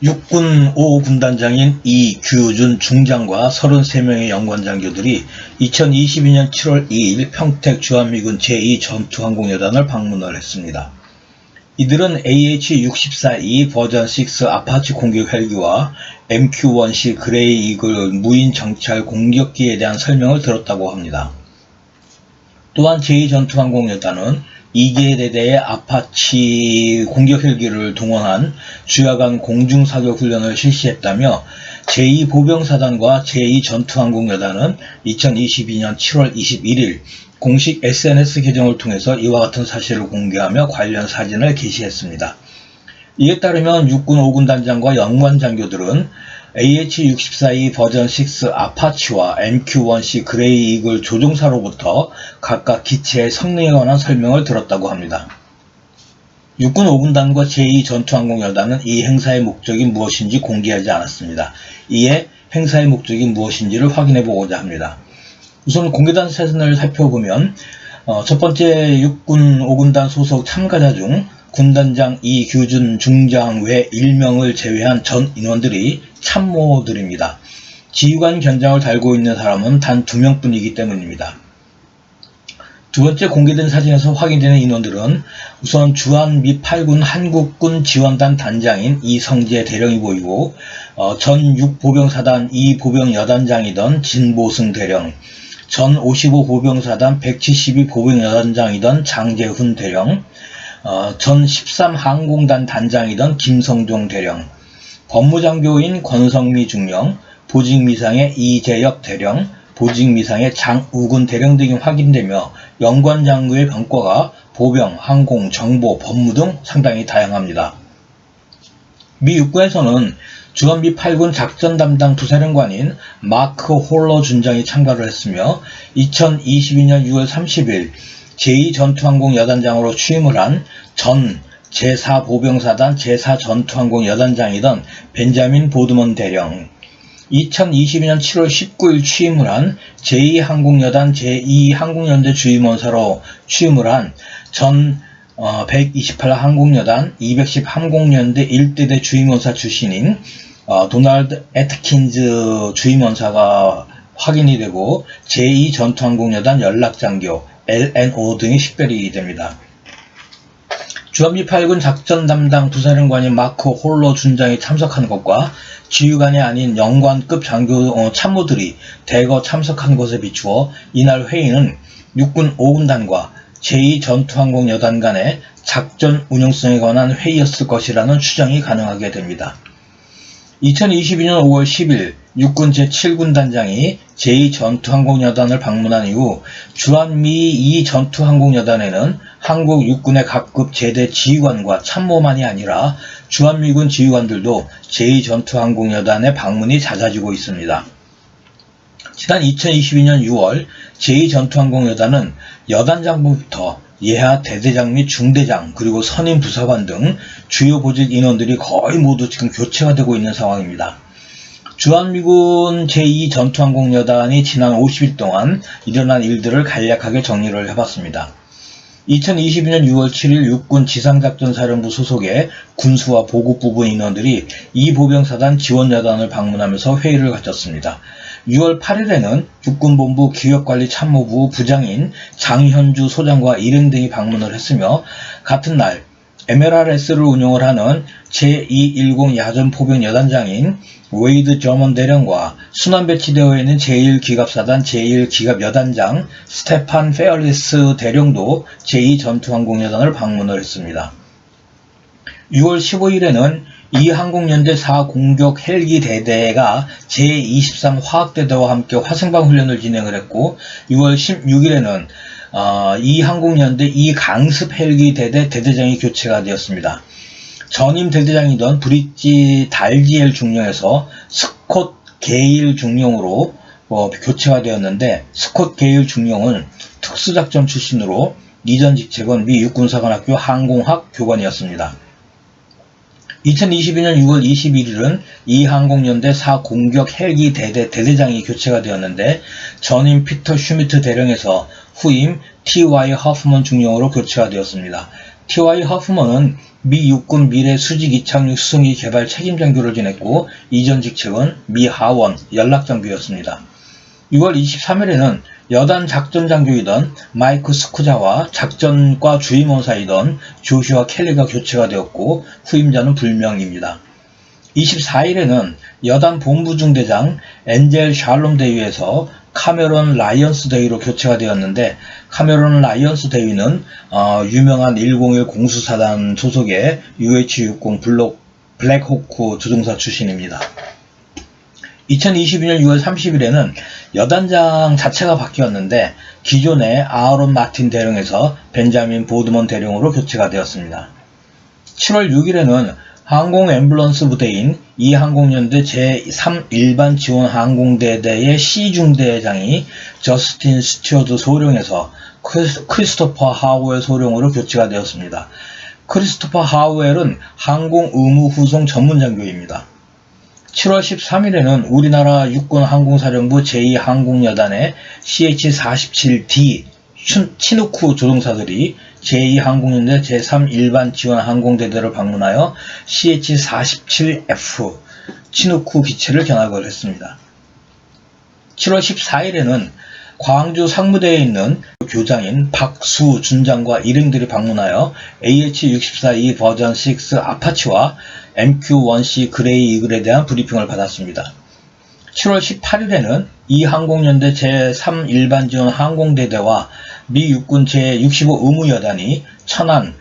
육군 5군단장인 이규준 중장과 33명의 영관장교들이 2022년 7월 2일 평택 주한미군 제2전투항공여단을 방문을 했습니다. 이들은 AH-64E 버전 6 아파치 공격 헬기와 MQ-1C 그레이 이글 무인 정찰 공격기에 대한 설명을 들었다고 합니다. 또한 제2전투항공여단은 2개 대대의 아파치 공격 헬기를 동원한 주야간 공중사격 훈련을 실시했다며 제2보병사단과 제2전투항공여단은 2022년 7월 21일 공식 SNS 계정을 통해서 이와 같은 사실을 공개하며 관련 사진을 게시했습니다. 이에 따르면 육군 5군 단장과 영관장교들은 AH-64E 버전 6 아파치와 MQ-1C 그레이 이글 조종사로부터 각각 기체의 성능에 관한 설명을 들었다고 합니다. 육군 5군단과 제2전투항공여단은 이 행사의 목적이 무엇인지 공개하지 않았습니다. 이에 행사의 목적이 무엇인지를 확인해 보고자 합니다. 우선 공개된 사진을 살펴보면 첫 번째 육군 5군단 소속 참가자 중 군단장 이규준 중장 외 1명을 제외한 전 인원들이 참모들입니다. 지휘관 견장을 달고 있는 사람은 단 2명뿐이기 때문입니다. 두 번째 공개된 사진에서 확인되는 인원들은 우선 주한 미 8군 한국군 지원단 단장인 이성재 대령이 보이고 전 6보병사단 2보병여단장이던 진보승 대령, 전 55보병사단 172보병여단장이던 장재훈 대령, 전 13항공단 단장이던 김성종 대령, 법무장교인 권성미 중령, 보직미상의 이재혁 대령, 보직미상의 장우근 대령 등이 확인되며 영관장교의 병과가 보병, 항공, 정보, 법무 등 상당히 다양합니다. 미 육군에서는 주한미 8군 작전 담당 부사령관인 마크 홀러 준장이 참가를 했으며 2022년 6월 30일 제2전투항공여단장으로 취임을 한 전 제4보병사단 제4전투항공여단장이던 벤자민 보드먼 대령, 2022년 7월 19일 취임을 한 제2항공여단 제2항공연대 주임원사로 취임을 한 전 128항공여단 210항공연대 1대대 주임원사 출신인 도널드 애트킨즈 주임원사가 확인이 되고 제2전투항공여단 연락장교 LNO 등이 식별이 됩니다. 주한미 8군 작전 담당 부사령관인 마크 홀러 준장이 참석한 것과 지휘관이 아닌 영관급 장교 참모들이 대거 참석한 것에 비추어 이날 회의는 육군 5군단과 제2전투항공여단 간의 작전 운용성에 관한 회의였을 것이라는 추정이 가능하게 됩니다. 2022년 5월 10일 육군 제7군단장이 제2전투항공여단을 방문한 이후 주한미 2전투항공여단에는 한국 육군의 각급 제대 지휘관과 참모만이 아니라 주한미군 지휘관들도 제2전투항공여단의 방문이 잦아지고 있습니다. 지난 2022년 6월 제2전투항공여단은 여단장부부터 예하 대대장 및 중대장 그리고 선임 부사관 등 주요 보직 인원들이 거의 모두 지금 교체가 되고 있는 상황입니다. 주한미군 제2전투항공여단이 지난 50일 동안 일어난 일들을 간략하게 정리를 해봤습니다. 2022년 6월 7일 육군 지상작전사령부 소속의 군수와 보급부분 인원들이 이보병사단 지원여단을 방문하면서 회의를 가졌습니다. 6월 8일에는 육군본부 기획관리참모부 부장인 장현주 소장과 일행 등이 방문을 했으며 같은 날 MLRS를 운용을 하는 제210 야전포병여단장인 웨이드 저먼 대령과 순환배치되어 있는 제1기갑사단 제1기갑여단장 스테판 페어리스 대령도 제2전투항공여단을 방문을 했습니다. 6월 15일에는 이 항공연대 4공격 헬기 대대가 제23 화학대대와 함께 화생방 훈련을 진행을 했고 6월 16일에는 이 항공연대 2 강습 헬기 대대 대대장이 교체가 되었습니다. 전임 대대장이던 브릿지 달지엘 중령에서 스콧 게일 중령으로 교체가 되었는데 스콧 게일 중령은 특수작전 출신으로 이전 직책은 미 육군사관학교 항공학 교관이었습니다. 2022년 6월 21일은 이 항공연대 4공격 헬기 대대 대대장이 교체가 되었는데 전임 피터 슈미트 대령에서 후임 T.Y. 허프먼 중령으로 교체가 되었습니다. T.Y. 허프먼은 미 육군 미래 수직 이착륙 수송기 개발 책임 장교를 지냈고 이전 직책은 미 하원 연락장교였습니다. 6월 23일에는 여단 작전 장교이던 마이크 스쿠자와 작전과 주임원사이던 조슈아 켈리가 교체가 되었고 후임자는 불명입니다. 24일에는 여단 본부중대장 엔젤 샬롬 대위에서 카메론 라이언스 대위로 교체가 되었는데, 카메론 라이언스 대위는 유명한 101 공수사단 소속의 UH-60 블랙호크 조종사 출신입니다. 2022년 6월 30일에는 여단장 자체가 바뀌었는데 기존의 아론 마틴 대령에서 벤자민 보드먼 대령으로 교체가 되었습니다. 7월 6일에는 항공 앰뷸런스 부대인 2항공연대 제3 일반 지원 항공대대의 C중대장이 저스틴 스튜어드 소령에서 크리스토퍼 하우엘 소령으로 교체가 되었습니다. 크리스토퍼 하우엘은 항공 의무 후송 전문 장교입니다. 7월 13일에는 우리나라 육군 항공사령부 제2항공여단의 CH-47D 치누쿠 조종사들이 제2항공연대 제3 일반 지원 항공대대를 방문하여 CH-47F 치누쿠 기체를 견학을 했습니다. 7월 14일에는 광주 상무대에 있는 교장인 박수 준장과 일행들이 방문하여 AH-64E 버전 6 아파치와 MQ-1C 그레이 이글에 대한 브리핑을 받았습니다. 7월 18일에는 이 항공연대 제3 일반 지원 항공대대와 미 육군 제65 의무여단이 천안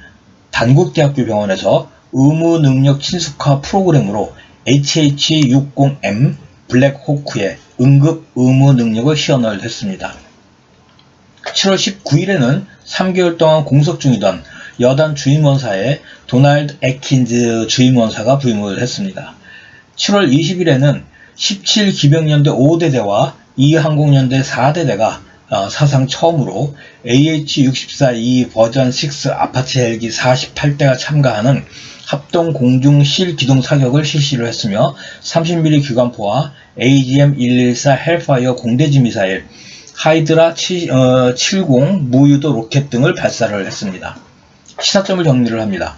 단국대학교 병원에서 의무능력 친숙화 프로그램으로 HH-60M 블랙호크의 응급 의무 능력을 시연을 했습니다. 7월 19일에는 3개월 동안 공석 중이던 여단 주임원사에 도널드 애킨즈 주임원사가 부임을 했습니다. 7월 20일에는 17기병연대 5대대와 2항공연대 4대대가 사상 처음으로 AH-64E 버전 6 아파치 헬기 48대가 참가하는 합동 공중 실기동 사격을 실시를 했으며 30mm 기관포와 AGM-114 헬파이어 공대지 미사일, 하이드라 70 무유도 로켓 등을 발사를 했습니다. 시사점을 정리를 합니다.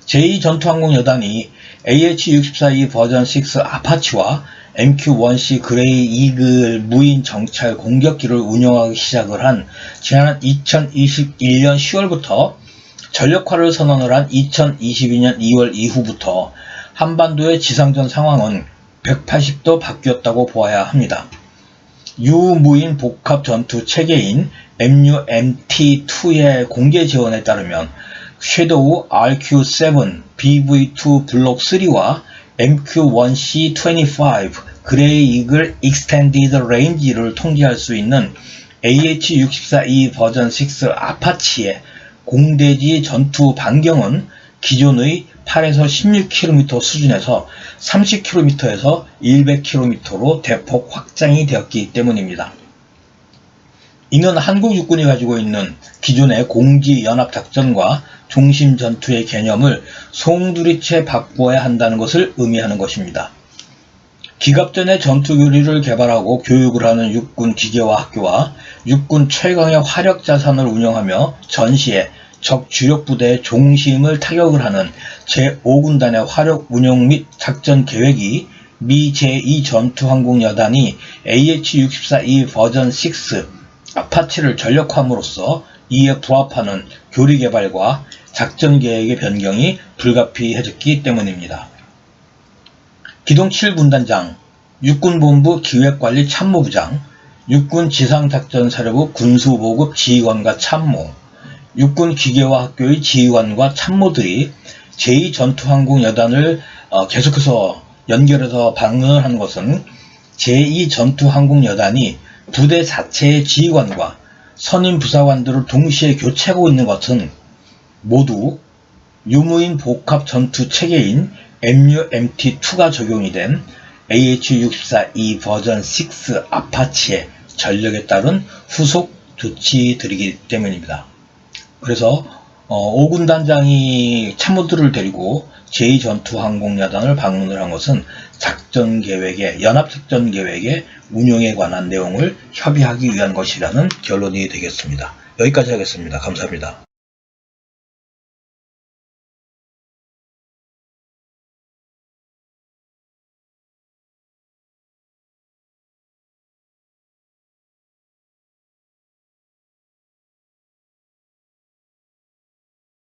제2전투항공여단이 AH-64E 버전 6 아파치와 MQ-1C 그레이 이글 무인 정찰 공격기를 운영하기 시작을 한 지난 2021년 10월부터 전력화를 선언을 한 2022년 2월 이후부터 한반도의 지상전 상황은 180도 바뀌었다고 보아야 합니다. 유무인 복합 전투 체계인 MUMT-2의 공개 지원에 따르면 섀도우 RQ-7 BV-2 블록 3와 MQ-1C-25 그레이 이글 익스텐디드 레인지를 통제할 수 있는 AH-64E 버전 6 아파치의 공대지 전투 반경은 기존의 8에서 16km 수준에서 30km에서 100km로 대폭 확장이 되었기 때문입니다. 이는 한국 육군이 가지고 있는 기존의 공지연합작전과 중심전투의 개념을 송두리째 바꿔야 한다는 것을 의미하는 것입니다. 기갑전의 전투교리를 개발하고 교육을 하는 육군 기계화 학교와 육군 최강의 화력자산을 운영하며 전시에 적 주력부대의 종심을 타격을 하는 제5군단의 화력 운영 및 작전 계획이 미 제2전투항공여단이 AH-64E 버전 6 아파치를 전력화함으로써 이에 부합하는 교리 개발과 작전 계획의 변경이 불가피해졌기 때문입니다. 기동 7분단장, 육군본부 기획관리 참모부장, 육군 지상작전사령부 군수보급 지휘관과 참모, 육군 기계화 학교의 지휘관과 참모들이 제2전투항공여단을 계속해서 연결해서 방문을 하는 것은 제2전투항공여단이 부대 자체의 지휘관과 선임 부사관들을 동시에 교체하고 있는 것은 모두 유무인 복합 전투 체계인 MUMT-2가 적용이 된 AH-64E 버전 6 아파치의 전력에 따른 후속 조치들이기 때문입니다. 그래서 5군단장이 참모들을 데리고 제2전투항공여단을 방문을 한 것은 작전계획의 연합작전계획의 운용에 관한 내용을 협의하기 위한 것이라는 결론이 되겠습니다. 여기까지 하겠습니다. 감사합니다.